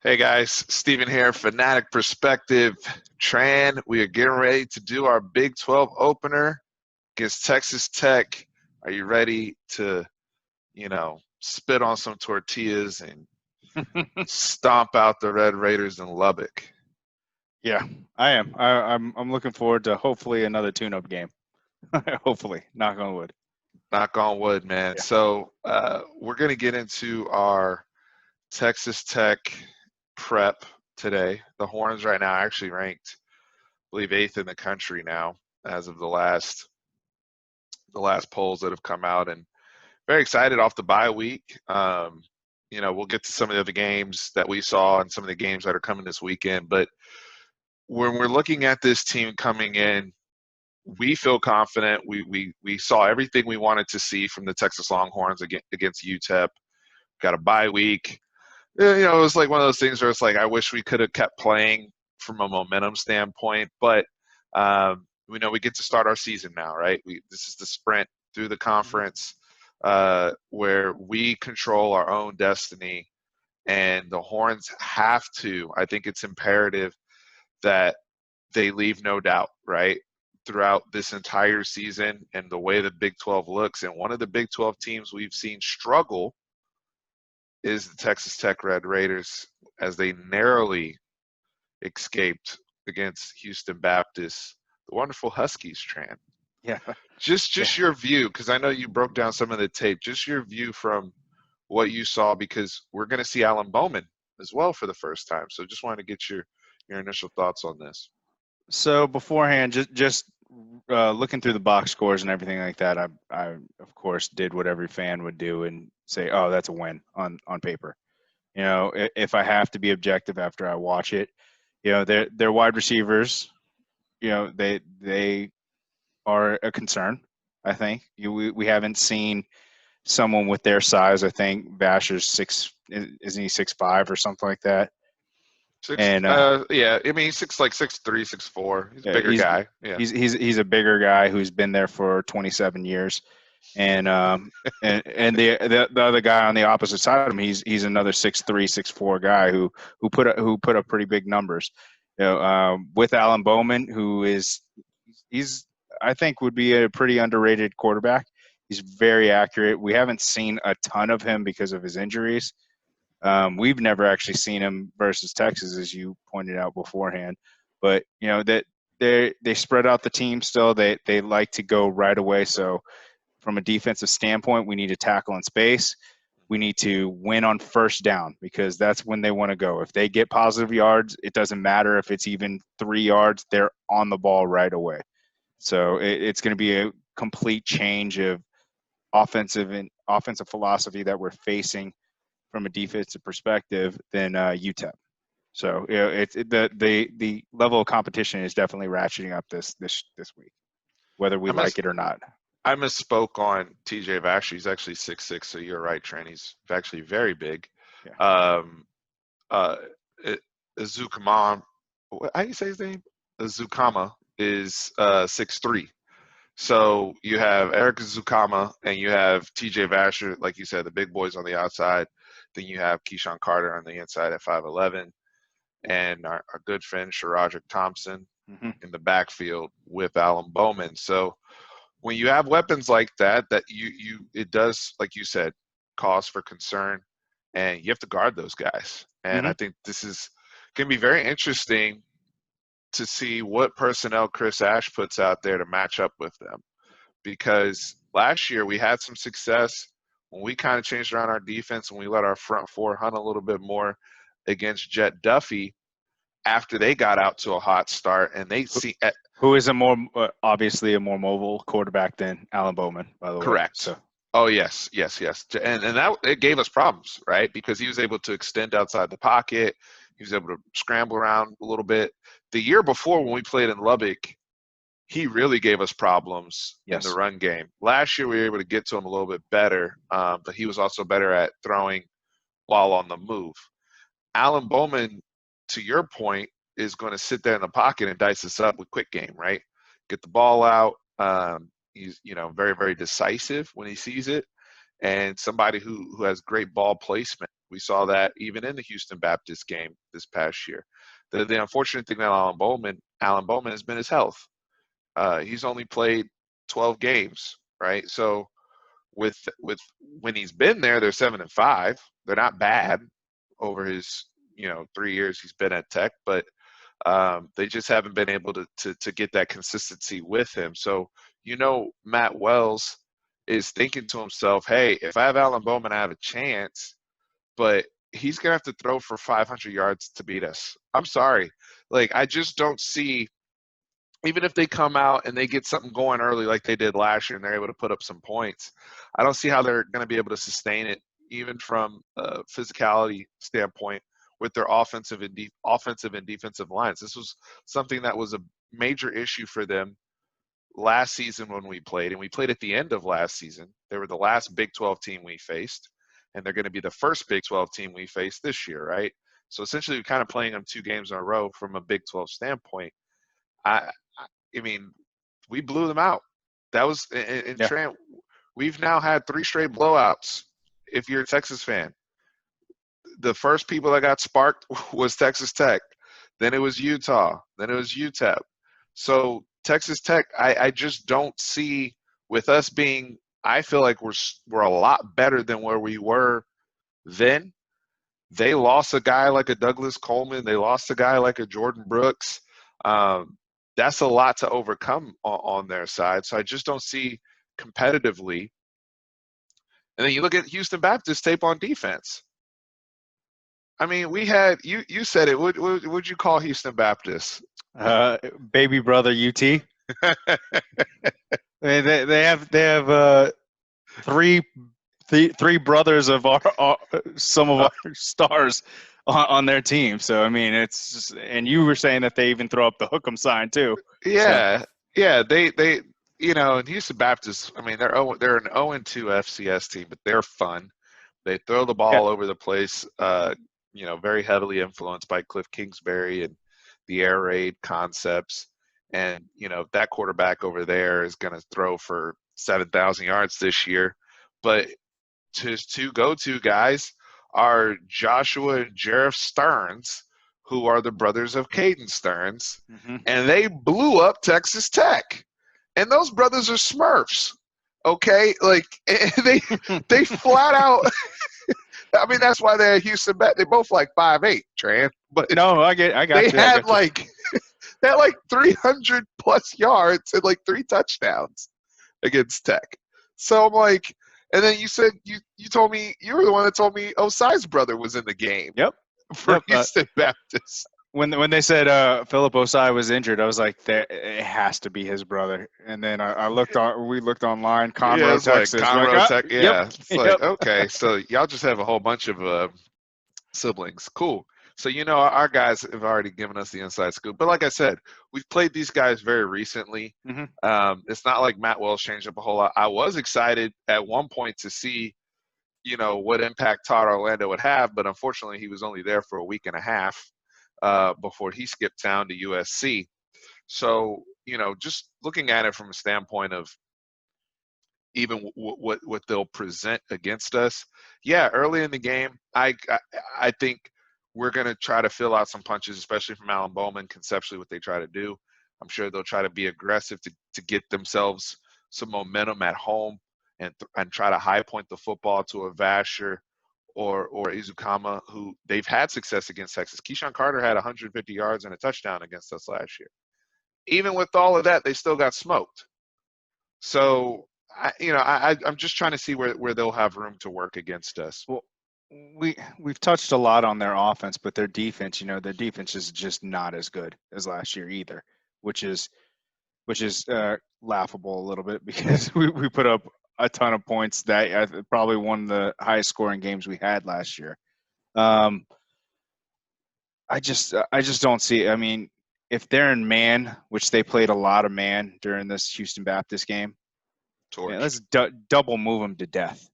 Hey guys, Steven here, Fanatic Perspective. Tran, we are getting ready to do our Big 12 opener against Texas Tech. Are you ready to, spit on some tortillas and stomp out the Red Raiders in Lubbock? Yeah, I am. I'm looking forward to hopefully another tune-up game. Hopefully, knock on wood. Knock on wood, man. Yeah. So we're going to get into our Texas Tech prep today. The Horns right now are actually ranked, I believe, 8th in the country now as of the last polls that have come out, and very excited off the bye week. We'll get to some of the other games that we saw and some of the games that are coming this weekend. But when we're looking at this team coming in, we feel confident. We saw everything we wanted to see from the Texas Longhorns against UTEP. Got a bye week. It was like one of those things where it's like I wish we could have kept playing from a momentum standpoint, but we know we get to start our season now, right? This is the sprint through the conference where we control our own destiny, and the Horns have to. I think it's imperative that they leave no doubt, right, throughout this entire season and the way the Big 12 looks. And one of the Big 12 teams we've seen struggle is the Texas Tech Red Raiders, as they narrowly escaped against Houston Baptist, the wonderful Huskies, Tran. Yeah. Just your view, because I know you broke down some of the tape, just your view from what you saw, because we're going to see Alan Bowman as well for the first time. So just wanted to get your initial thoughts on this. So beforehand, just looking through the box scores and everything like that, I of course did what every fan would do and say, "Oh, that's a win on paper." If I have to be objective after I watch it, their wide receivers, they are a concern. I think we haven't seen someone with their size. I think Vasher's isn't he 6'5" or something like that? Six, And yeah, I mean, he's 6'3", 6'4". He's a yeah, bigger guy. Yeah, he's a bigger guy who's been there for 27 years, and the other guy on the opposite side of him, he's another 6'3", 6'4" guy who put up pretty big numbers. With Alan Bowman, he's I think would be a pretty underrated quarterback. He's very accurate. We haven't seen a ton of him because of his injuries. We've never actually seen him versus Texas, as you pointed out beforehand. But that they spread out the team still. They like to go right away. So from a defensive standpoint, we need to tackle in space. We need to win on first down because that's when they want to go. If they get positive yards, it doesn't matter if it's even 3 yards. They're on the ball right away. So it's going to be a complete change of offensive philosophy that we're facing from a defensive perspective than UTEP. So the level of competition is definitely ratcheting up this week, whether we like it or not. I misspoke on TJ Vasher. He's actually 6'6", so you're right, Trent. He's actually very big. Yeah. Azukama, how do you say his name? Azukama is 6'3". So you have Eric Azukama and you have TJ Vasher, like you said, the big boys on the outside. Then you have Keyshawn Carter on the inside at 5'11", and our good friend Sharajic Thompson in the backfield with Alan Bowman. So when you have weapons like that it does, like you said, cause for concern, and you have to guard those guys. And I think this is going to be very interesting to see what personnel Chris Ash puts out there to match up with them. Because last year we had some success when we kind of changed around our defense and we let our front four hunt a little bit more against Jet Duffy after they got out to a hot start, and they see who is obviously a more mobile quarterback than Alan Bowman, by the way. Correct. So. Oh yes, and that it gave us problems, right? Because he was able to extend outside the pocket, he was able to scramble around a little bit. The year before, when we played in Lubbock, he really gave us problems in the run game. Last year, we were able to get to him a little bit better, but he was also better at throwing while on the move. Alan Bowman, to your point, is going to sit there in the pocket and dice us up with quick game, right? Get the ball out. He's very, very decisive when he sees it. and somebody who has great ball placement. We saw that even in the Houston Baptist game this past year. The unfortunate thing about Alan Bowman has been his health. He's only played 12 games, right? So with when he's been there, they're 7-5. They're not bad over his 3 years he's been at Tech, but they just haven't been able to get that consistency with him. So Matt Wells is thinking to himself, hey, if I have Alan Bowman, I have a chance, but he's gonna have to throw for 500 yards to beat us. I'm sorry, like I just don't see. Even if they come out and they get something going early like they did last year and they're able to put up some points, I don't see how they're going to be able to sustain it, even from a physicality standpoint, with their offensive and defensive lines. This was something that was a major issue for them last season when we played, and we played at the end of last season. They were the last Big 12 team we faced, and they're going to be the first Big 12 team we face this year, right? So essentially, we're kind of playing them 2 games in a row from a Big 12 standpoint. I mean, we blew them out. That was in Yeah. Trent. We've now had 3 straight blowouts. If you're a Texas fan, the first people that got sparked was Texas Tech. Then it was Utah. Then it was UTEP. So Texas Tech, I just don't see with us being. I feel like we're a lot better than where we were then. They lost a guy like a Douglas Coleman. They lost a guy like a Jordan Brooks. That's a lot to overcome on their side. So I just don't see competitively. And then you look at Houston Baptist tape on defense. I mean, we had you said it. What would you call Houston Baptist? Baby brother UT. They have three brothers of our some of our stars on their team. So I mean, it's just, and you were saying that they even throw up the hook'em sign too. Yeah, so. Yeah. They and Houston Baptist. I mean, they're an 0-2 FCS team, but they're fun. They throw the ball over the place. Very heavily influenced by Cliff Kingsbury and the air raid concepts. And that quarterback over there is going to throw for 7,000 yards this year. But his 2 go-to guys are Joshua and Jareth Stearns, who are the brothers of Caden Stearns, and they blew up Texas Tech. And those brothers are Smurfs, okay? Like they flat out. I mean, that's why they're Houston. They're both like 5'8", Tran. But no, I got they you. had they had like 300 plus yards and like 3 touchdowns against Tech. So I'm like. And then you said you told me you were the one that told me Osai's brother was in the game. Yep. For Houston Baptist. When they said Philip Osai was injured, I was like, it has to be his brother. And then we looked online, Conroe, Texas. Like Conroe, Texas. Yeah. Yep, It's like, okay, so y'all just have a whole bunch of siblings. Cool. So our guys have already given us the inside scoop. But like I said, we've played these guys very recently. It's not like Matt Wells changed up a whole lot. I was excited at one point to see, what impact Todd Orlando would have, but unfortunately he was only there for a week and a half before he skipped town to USC. So, just looking at it from a standpoint of even what they'll present against us. Yeah, early in the game, I think we're going to try to fill out some punches, especially from Alan Bowman, conceptually what they try to do. I'm sure they'll try to be aggressive to get themselves some momentum at home and try to high point the football to a Vasher or Izukama, who they've had success against Texas. Keyshawn Carter had 150 yards and a touchdown against us last year. Even with all of that, they still got smoked. So, I'm just trying to see where they'll have room to work against us. Well, we've touched a lot on their offense, but their defense, their defense is just not as good as last year either, which is laughable a little bit because we put up a ton of points. That probably one of the highest scoring games we had last year. I just don't see it. I mean, if they're in man, which they played a lot of man during this Houston Baptist game, let's double move them to death.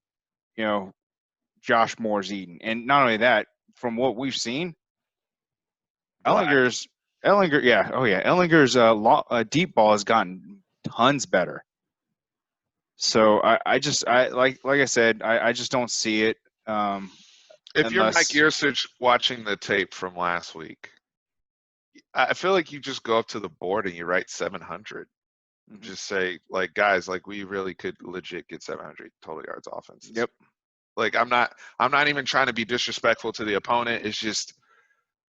Josh Moore's eating. And not only that, from what we've seen, Ellinger's deep ball has gotten tons better. So like I said, I just don't see it If you're Mike unless. Yurcich watching the tape from last week, I feel like you just go up to the board and you write 700. Mhm. Just say, like, guys, like, we really could legit get 700 total yards offenses. Yep. Like, I'm not even trying to be disrespectful to the opponent. It's just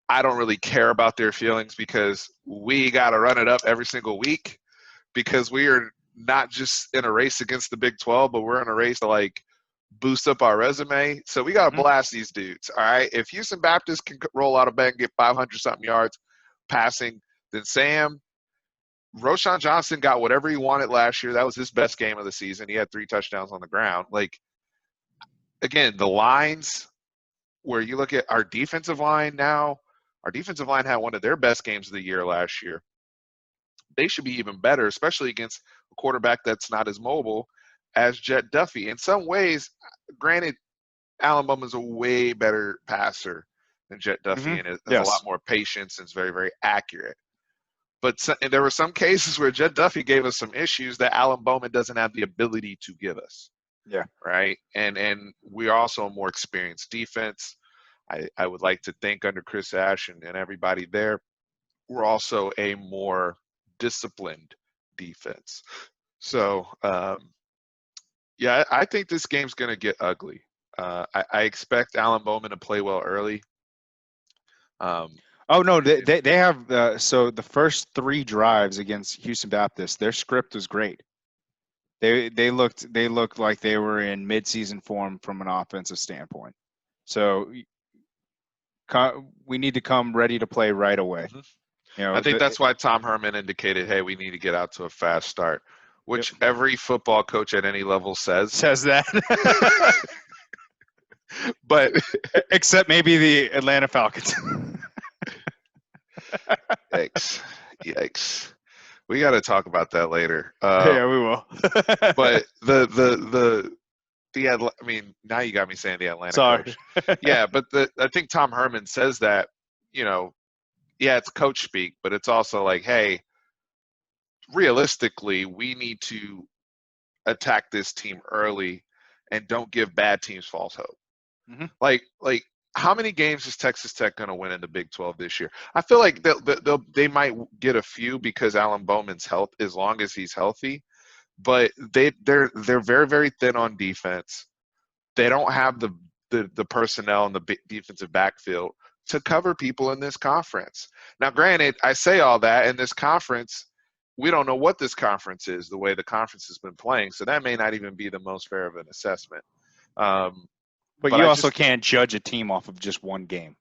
I don't really care about their feelings because we got to run it up every single week because we are not just in a race against the Big 12, but we're in a race to, like, boost up our resume. So we got to Mhm. blast these dudes. All right. If Houston Baptist can roll out of bed and get 500 something yards passing, then Roshan Johnson got whatever he wanted last year. That was his best game of the season. He had 3 touchdowns on the ground. Like, again, the lines where you look at our defensive line now, our defensive line had one of their best games of the year last year. They should be even better, especially against a quarterback that's not as mobile as Jet Duffy. In some ways, granted, Alan Bowman's a way better passer than Jet Duffy Mhm. and has a lot Yes. more patience and is very, very accurate. But and there were some cases where Jet Duffy gave us some issues that Alan Bowman doesn't have the ability to give us, Yeah. right? And we're also a more experienced defense. I would like to think under Chris Ash and everybody there, we're also a more disciplined defense. So, yeah, I think this game's going to get ugly. I expect Alan Bowman to play well early. Um, Oh no, they and, they, they have so the first 3 drives against Houston Baptist, their script was great. They looked like they were in midseason form from an offensive standpoint. So we need to come ready to play right away. mhm. You I know, think that's why Tom Herman indicated, hey, we need to get out to a fast start, yep, which every football coach at any level says. says that. But Except maybe the Atlanta Falcons. yikes, yikes. We got to talk about that later. Yeah, we will. But I mean, now you got me saying the Atlanta Sorry. coach. Yeah, but I think Tom Herman says that, you know, yeah, it's coach speak, but it's also like, hey, realistically, we need to attack this team early and don't give bad teams false hope. Mhm. Like how many games is Texas Tech going to win in the Big 12 this year? I feel like they might get a few because Alan Bowman's health, as long as he's healthy, but they're very, very thin on defense. They don't have the personnel in the defensive backfield to cover people in this conference. Now, granted, I say all that in this conference, we don't know what this conference is, the way the conference has been playing, so that may not even be the most fair of an assessment. Um, But but you I also just can't judge a team off of just one game.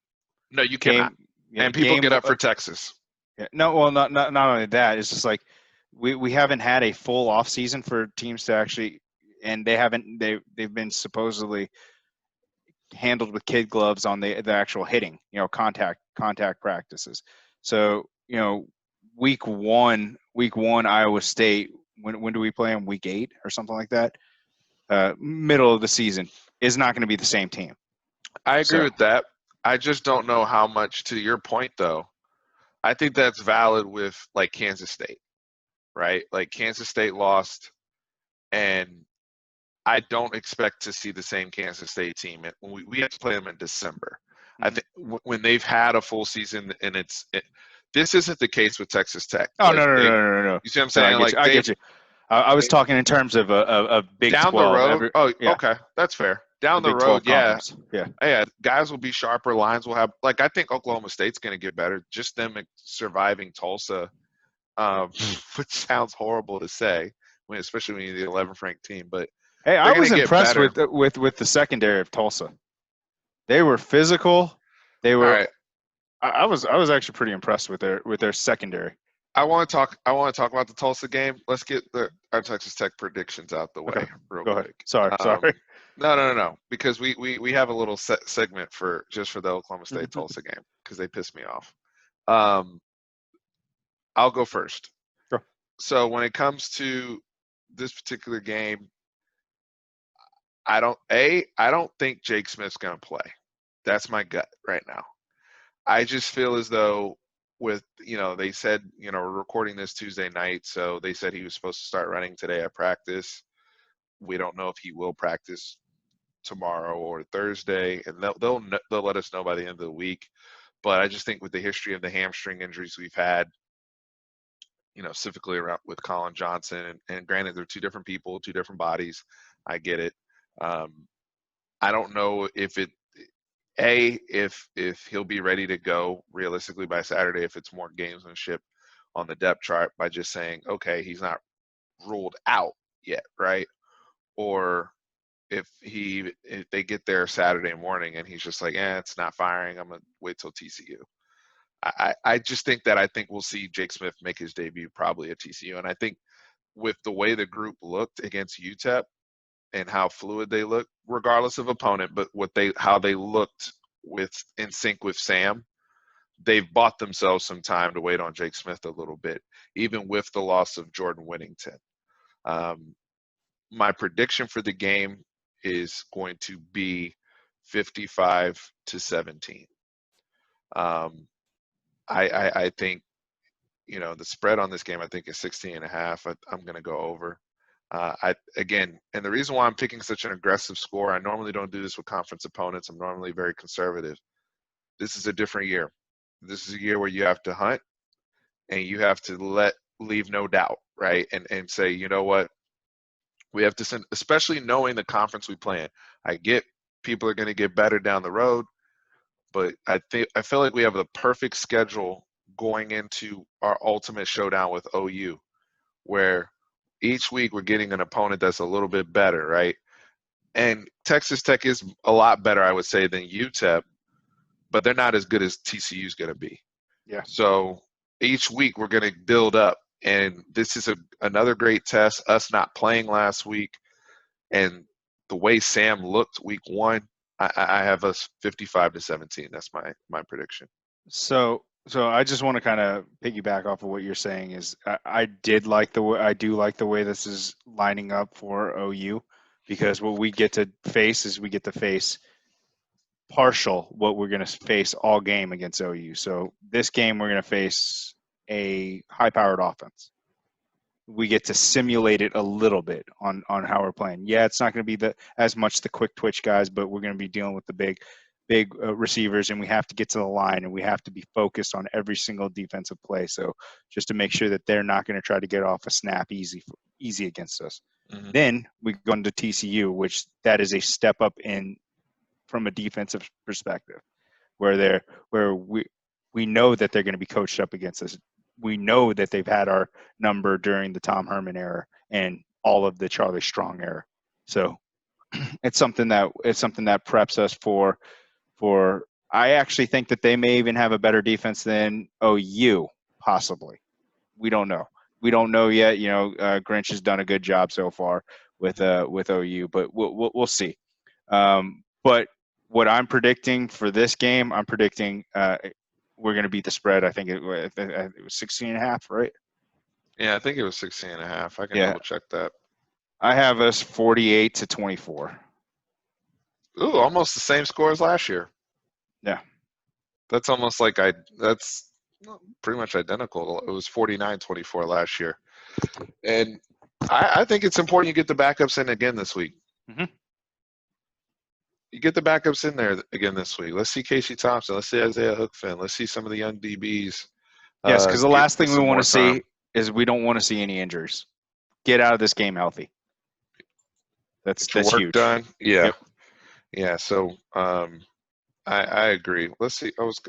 no, you cannot. Game, yeah, And people game. get up for Texas. Yeah, no, well, not only that. It's just like we haven't had a full off season for teams to actually, and they've been supposedly handled with kid gloves on the actual hitting, contact practices. So week one Iowa State. When do we play them? Week 8 or something like that. Middle of the season is not going to be the same team. I agree So with that. I just don't know how much, to your point, though. I think that's valid with, like, Kansas State, right? Like, Kansas State lost, and I don't expect to see the same Kansas State team. We have to play them in December. I mhm. think when they've had a full season, and this isn't the case with Texas Tech. Oh Like, no, no, no, they, no, no, no. you see what I'm No, I saying? get you. Like, I get you. I was talking in terms of a Big down the 12. road. Oh, Yeah, okay, that's fair. the Down the Big road, 12 yeah, conference. Yeah. yeah, guys will be sharper. Lines will have, like, I think Oklahoma State's going to get better. Just them surviving Tulsa, which sounds horrible to say, especially when you're the 11th ranked team, but Hey, I they're going to was get impressed better. with the secondary of Tulsa. They were physical. They All were. right. I was actually pretty impressed with their secondary. I want to talk. I want to talk about the Tulsa game. Let's get our Texas Tech predictions out the Okay, way real go ahead. quick. Sorry. No, because we have a little segment for the Oklahoma State Tulsa game because they pissed me off. Um, I'll go first. Sure. So when it comes to this particular game, I don't think Jake Smith's going to play. That's my gut right now. I just feel as though they said, we're recording this Tuesday night, so they said he was supposed to start running today at practice. We don't know if he will practice tomorrow or Thursday, and they'll let us know by the end of the week. But I just think with the history of the hamstring injuries we've had, specifically around with Colin Johnson, and granted they're two different people, two different bodies. I get it. Um, I don't know if he'll be ready to go realistically by Saturday, if it's more gamesmanship on the depth chart by just saying, okay, he's not ruled out yet, right? Or if they get there Saturday morning and he's just like, it's not firing, I'm gonna wait till TCU. I just think we'll see Jake Smith make his debut probably at TCU, and I think with the way the group looked against UTEP and how fluid they looked, regardless of opponent, but how they looked in sync with Sam, they've bought themselves some time to wait on Jake Smith a little bit, even with the loss of Jordan Whittington. My prediction for the game is going to be 55-17. I think, the spread on this game, I think, is 16.5. I'm going to go over. And the reason why I'm picking such an aggressive score, I normally don't do this with conference opponents. I'm normally very conservative. This is a different year. This is a year where you have to hunt and you have to leave no doubt, right? And say, you know what? We have to send, especially knowing the conference we play in. I get people are going to get better down the road, but I feel like we have the perfect schedule going into our ultimate showdown with OU, where each week we're getting an opponent that's a little bit better, right? And Texas Tech is a lot better, I would say, than UTEP, but they're not as good as TCU is going to be. Yeah. So each week we're going to build up, and this is another great test. Us not playing last week, and the way Sam looked week one, I have us 55-17. That's my prediction. So I just want to kind of piggyback off of what you're saying. Is I do like the way this is lining up for OU, because what we get to face is partial what we're going to face all game against OU. So this game we're going to face a high-powered offense. We get to simulate it a little bit on how we're playing. Yeah, it's not going to be as much the quick twitch guys, but we're going to be dealing with the big receivers, and we have to get to the line, and we have to be focused on every single defensive play. So just to make sure that they're not going to try to get off a snap easy against us. Mm-hmm. Then we go into TCU, which that is a step up from a defensive perspective, where we know that they're going to be coached up against us. We know that they've had our number during the Tom Herman era and all of the Charlie Strong era. So it's something that preps us for. I actually think that they may even have a better defense than OU, possibly. We don't know. We don't know yet. Grinch has done a good job so far with OU, but we'll see. But what I'm predicting for this game, we're going to beat the spread. I think it was 16.5, right? Yeah, I think it was 16.5. I can double check that. I have us 48-24. Ooh, almost the same score as last year. Yeah. That's almost like that's pretty much identical. It was 49-24 last year. And I think it's important you get the backups in again this week. Mm-hmm. You get the backups in there again this week. Let's see Casey Thompson. Let's see Isaiah Hookfin. Let's see some of the young DBs. Yes, because the last thing we want to see is we don't want to see any injuries. Get out of this game healthy. That's huge. Done. Yeah. Yep. Yeah. So I agree. Let's see. I was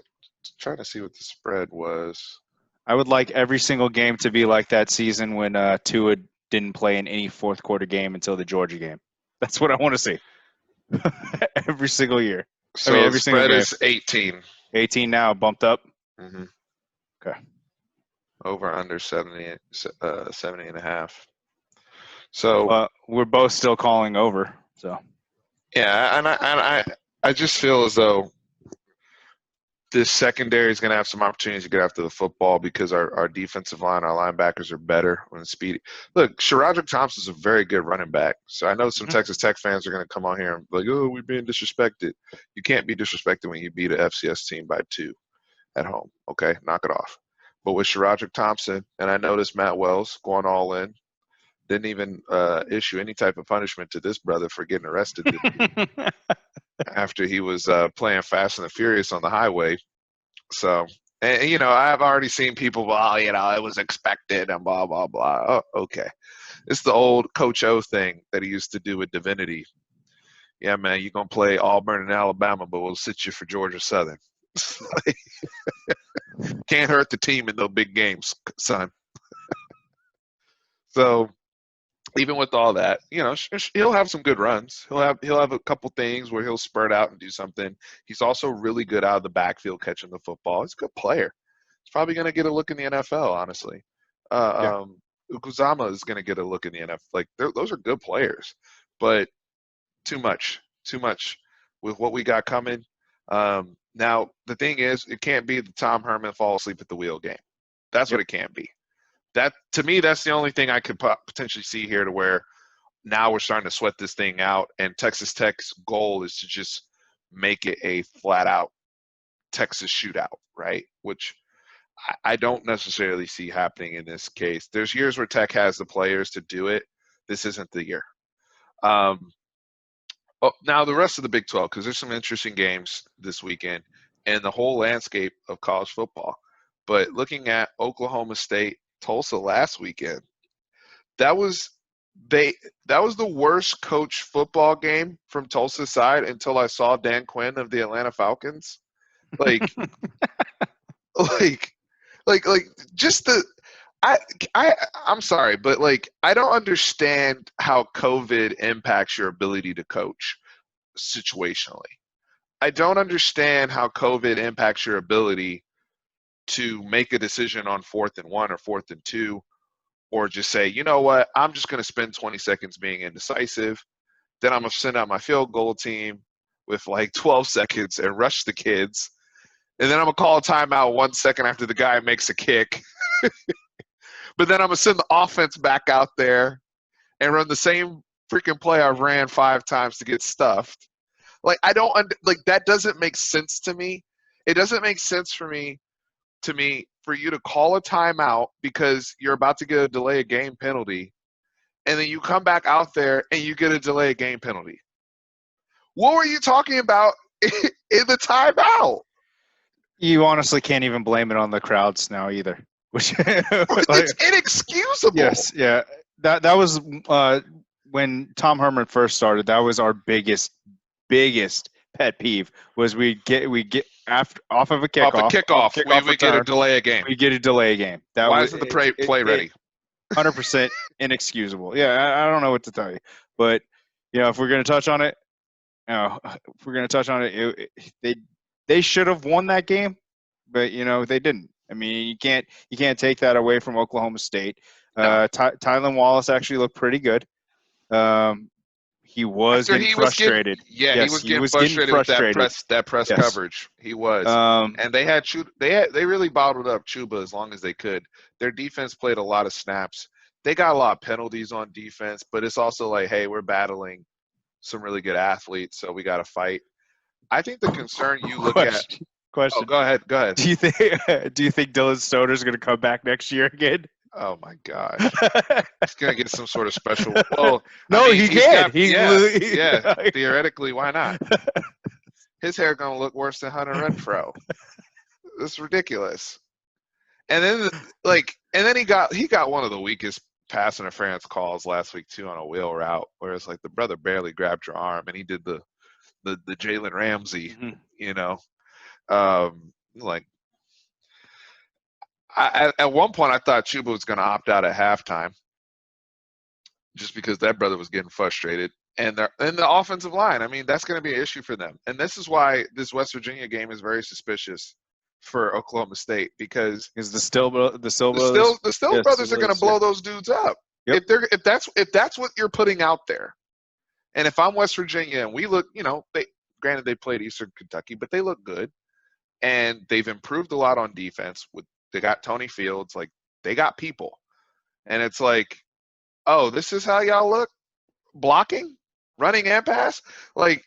trying to see what the spread was. I would like every single game to be like that season when Tua didn't play in any fourth quarter game until the Georgia game. That's what I want to see. Every single year. So every spread is 18. 18 now, bumped up. Mm-hmm. Okay. Over under 70.5. So we're both still calling over. So yeah, and I just feel as though this secondary is going to have some opportunities to get after the football because our defensive line, our linebackers are better when speedy. Look, Sharadrick Thompson's a very good running back. So I know some Texas Tech fans are going to come on here and be like, oh, we're being disrespected. You can't be disrespected when you beat an FCS team by 2 at home. Okay, knock it off. But with Sharadrick Thompson, and I noticed Matt Wells going all in, didn't even issue any type of punishment to this brother for getting arrested after he was playing Fast and the Furious on the highway. So, and, I've already seen people, well, it was expected and blah, blah, blah. Oh, okay. It's the old Coach O thing that he used to do with Divinity. Yeah, man, you're going to play Auburn and Alabama, but we'll sit you for Georgia Southern. Can't hurt the team in those big games, son. So even with all that, he'll have some good runs. He'll have a couple things where he'll spurt out and do something. He's also really good out of the backfield catching the football. He's a good player. He's probably going to get a look in the NFL, honestly. Yeah. Ukuzama is going to get a look in the NFL. Like, those are good players, but too much with what we got coming. Now, the thing is, it can't be the Tom Herman fall asleep at the wheel game. That's what it can't be. That, to me, that's the only thing I could potentially see here, to where now we're starting to sweat this thing out, and Texas Tech's goal is to just make it a flat-out Texas shootout, right? Which I don't necessarily see happening in this case. There's years where Tech has the players to do it. This isn't the year. Now the rest of the Big 12, because there's some interesting games this weekend and the whole landscape of college football. But looking at Oklahoma State, Tulsa last weekend, that was the worst coach football game from Tulsa's side until I saw Dan Quinn of the Atlanta Falcons. Like, just the I'm sorry, but I don't understand how COVID impacts your ability to coach situationally. I don't understand how COVID impacts your ability to make a decision on 4th and 1 or 4th and 2, or just say, you know what, I'm just going to spend 20 seconds being indecisive. Then I'm going to send out my field goal team with 12 seconds and rush the kids. And then I'm going to call a timeout 1 second after the guy makes a kick. But then I'm going to send the offense back out there and run the same freaking play I've ran 5 times to get stuffed. That doesn't make sense to me. It doesn't make sense for you to call a timeout because you're about to get a delay of game penalty, and then you come back out there and you get a delay of game penalty. What were you talking about in the timeout? You honestly can't even blame it on the crowds now either. It's inexcusable. Yes, yeah. That was when Tom Herman first started. That was our biggest pet peeve. Was we get off of a kickoff. Off a kickoff, we get a delay a game. We get a delay a game. Why isn't the play ready? 100% inexcusable. Yeah, I don't know what to tell you. But if we're going to touch on it, they should have won that game, but they didn't. I mean, you can't take that away from Oklahoma State. No. Tylan Wallace actually looked pretty good. He was getting frustrated. He was getting frustrated with that press coverage. He was, and they really bottled up Chuba as long as they could. Their defense played a lot of snaps. They got a lot of penalties on defense, but it's also hey, we're battling some really good athletes, so we got to fight. I think the concern you look at. Question. Oh, go ahead. Do you think Dylan Stoner's going to come back next year again? Oh my gosh, he's going to get some sort of special. Well, he can. Theoretically, why not? His hair going to look worse than Hunter Renfrow. It's ridiculous. And then he got one of the weakest pass interference calls last week too on a wheel route, where it's the brother barely grabbed your arm, and he did the Jalen Ramsey, at one point I thought Chuba was going to opt out at halftime just because that brother was getting frustrated. And the offensive line, I mean, that's going to be an issue for them. And this is why this West Virginia game is very suspicious for Oklahoma State, because the Still brothers are going to blow those dudes up. Yep. If that's what you're putting out there. And if I'm West Virginia and we look, granted they played Eastern Kentucky, but they look good. And they've improved a lot on defense. They got Tony Fields, they got people. And it's oh, this is how y'all look? Blocking? Running and pass?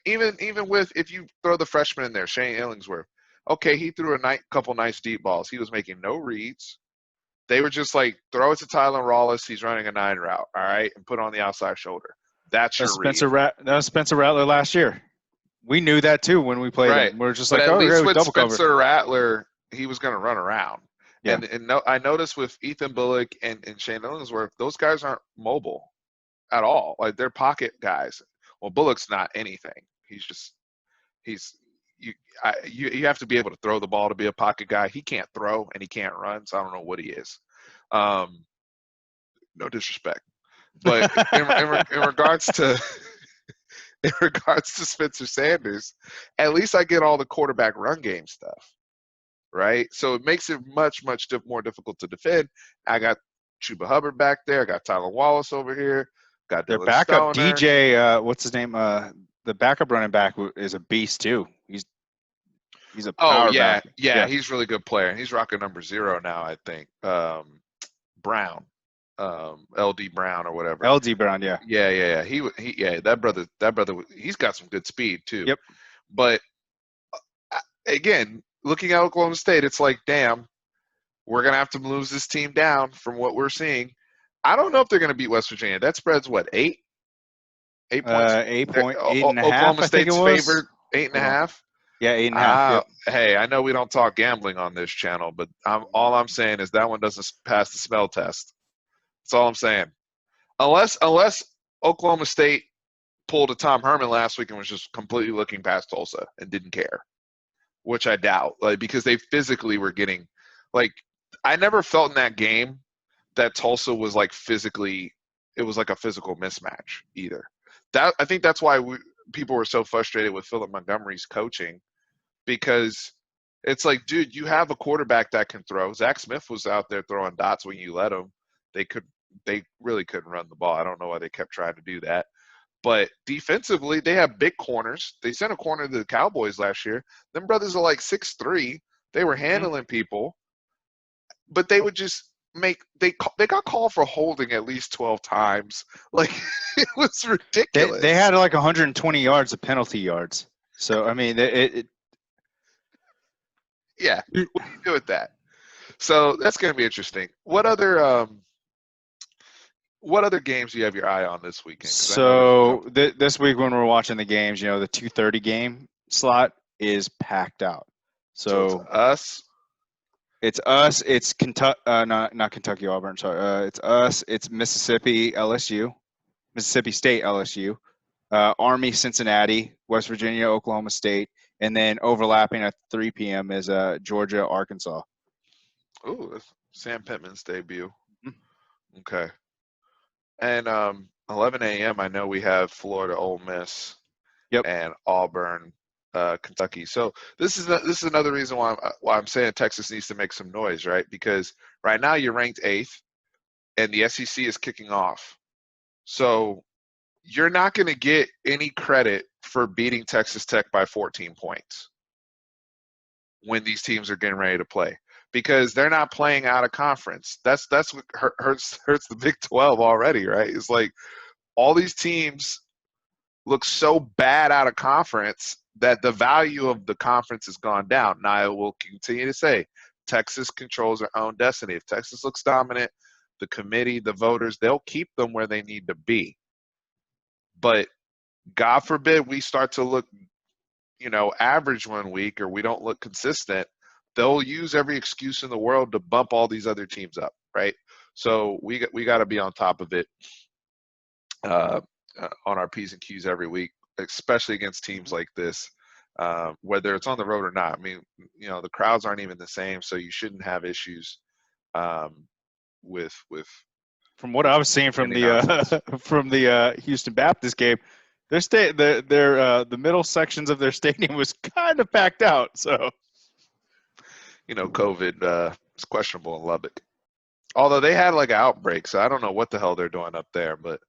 Even with, if you throw the freshman in there, Shane Illingsworth, okay, he threw a couple nice deep balls. He was making no reads. They were just like, throw it to Tyler Rawlis. He's running a 9 route, all right, and put it on the outside shoulder. That's your read. That was Spencer Rattler last year. We knew that too when we played Right. him. We're just But like, at oh, least yeah, we with double cover. Spencer Rattler, he was going to run around. Yeah. And no, I noticed with Ethan Bullock and Shane Illingsworth, those guys aren't mobile at all. Like, they're pocket guys. Well, Bullock's not anything. He's you have to be able to throw the ball to be a pocket guy. He can't throw and he can't run, so I don't know what he is. No disrespect, but in regards to in regards to Spencer Sanders, at least I get all the quarterback run game stuff, right? So it makes it much more difficult to defend. I got Chuba Hubbard back there. I got Tyler Wallace over here. Got Their Dylan backup Stoner. DJ, what's his name? The backup running back is a beast too. He's a power back. Yeah, he's a really good player. He's rocking number 0 now, I think. Brown, LD Brown or whatever. LD Brown, yeah. Yeah. He that brother, he's got some good speed too. Yep. But again, looking at Oklahoma State, it's like, damn, we're gonna have to lose this team down from what we're seeing. I don't know if they're gonna beat West Virginia. That spread's what, 8? 8 points. 8.5. Oklahoma State's favored 8.5. Yeah, 8.5. Yep. Hey, I know we don't talk gambling on this channel, but all I'm saying is that one doesn't pass the smell test. That's all I'm saying. Unless Oklahoma State pulled a Tom Herman last week and was just completely looking past Tulsa and didn't care, which I doubt. Like, because they physically were getting, like, I never felt in that game that Tulsa was like physically, it was like a physical mismatch either. I think that's why people were so frustrated with Philip Montgomery's coaching, because it's like, dude, you have a quarterback that can throw. Zach Smith was out there throwing dots when you let him. They really couldn't run the ball. I don't know why they kept trying to do that. But defensively, they have big corners. They sent a corner to the Cowboys last year. Them brothers are like 6'3". They were handling people, but they would just they got called for holding at least 12 times. Like, it was ridiculous. They had like 120 yards of penalty yards. So I mean, yeah. What do you do with that? So that's going to be interesting. What other games do you have your eye on this weekend? So this week when we're watching the games, the 2:30 game slot is packed out. So it's us. It's Kentucky. Not Kentucky Auburn. Sorry. It's us. It's Mississippi State LSU, Army Cincinnati, West Virginia Oklahoma State, and then overlapping at 3 p.m. is Georgia Arkansas. Ooh, that's Sam Pittman's debut. Mm-hmm. Okay. And 11 a.m. I know we have Florida Ole Miss. Yep. And Auburn, Kentucky. So this is another reason why I'm saying Texas needs to make some noise, right? Because right now you're ranked 8th, and the SEC is kicking off. So you're not going to get any credit for beating Texas Tech by 14 points when these teams are getting ready to play, because they're not playing out of conference. That's what hurts the Big 12 already, right? It's like all these teams look so bad out of conference that the value of the conference has gone down. Now, I will continue to say Texas controls their own destiny. If Texas looks dominant, the committee, the voters, they'll keep them where they need to be. But God forbid we start to look, average one week, or we don't look consistent, they'll use every excuse in the world to bump all these other teams up, right? So we got to be on top of it on our P's and Q's every week, especially against teams like this, whether it's on the road or not. I mean, the crowds aren't even the same, so you shouldn't have issues with. From what I was seeing from the Houston Baptist game, the middle sections of their stadium was kind of packed out. So, COVID is questionable in Lubbock. Although they had like an outbreak, so I don't know what the hell they're doing up there, but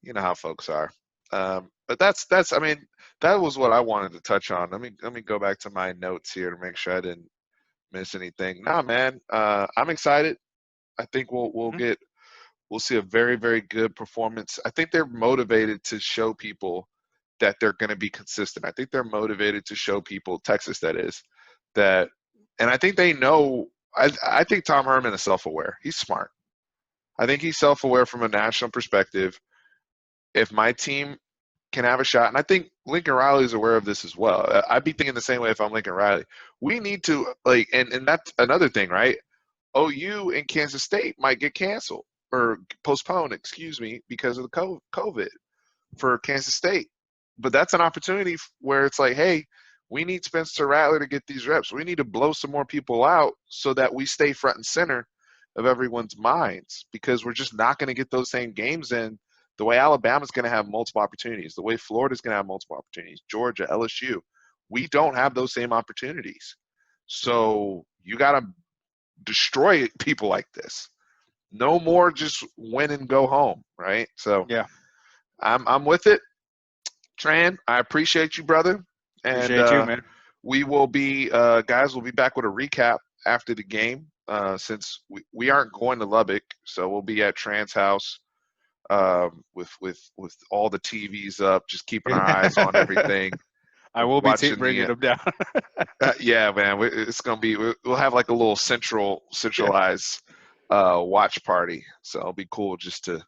you know how folks are. But that's I mean, that was what I wanted to touch on. Let me go back to my notes here to make sure I didn't miss anything. Nah, man, I'm excited. I think we'll see a very, very good performance. I think they're motivated to show people that they're going to be consistent. I think they're motivated to show people, Texas that is, that, and I think they know I think Tom Herman is self-aware. He's smart. I think he's self-aware from a national perspective. If my team can have a shot, and I think Lincoln Riley is aware of this as well. I'd be thinking the same way if I'm Lincoln Riley. We need to and that's another thing, right? OU and Kansas State might get canceled or postponed, excuse me, because of the COVID for Kansas State. But that's an opportunity where it's like, hey, we need Spencer Rattler to get these reps. We need to blow some more people out so that we stay front and center of everyone's minds, because we're just not going to get those same games in the way Alabama's going to have multiple opportunities, the way Florida's going to have multiple opportunities, Georgia, LSU. We don't have those same opportunities. So you got to destroy people like this. No more just win and go home, right? So Yeah. I'm with it. Tran, I appreciate you, brother. And Appreciate you, man. we will be guys, we'll be back with a recap after the game, since we aren't going to Lubbock, so we'll be at Tran's house with all the TVs up, just keeping our eyes on everything. I will be watching bringing them down. yeah, man, it's gonna be, we'll have like a little centralized watch party, so it'll be cool just to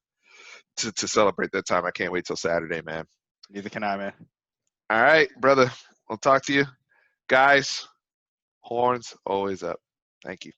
celebrate that time. I can't wait till Saturday, man. Neither can I, man. All right, brother. I'll talk to you. Guys, horns always up. Thank you.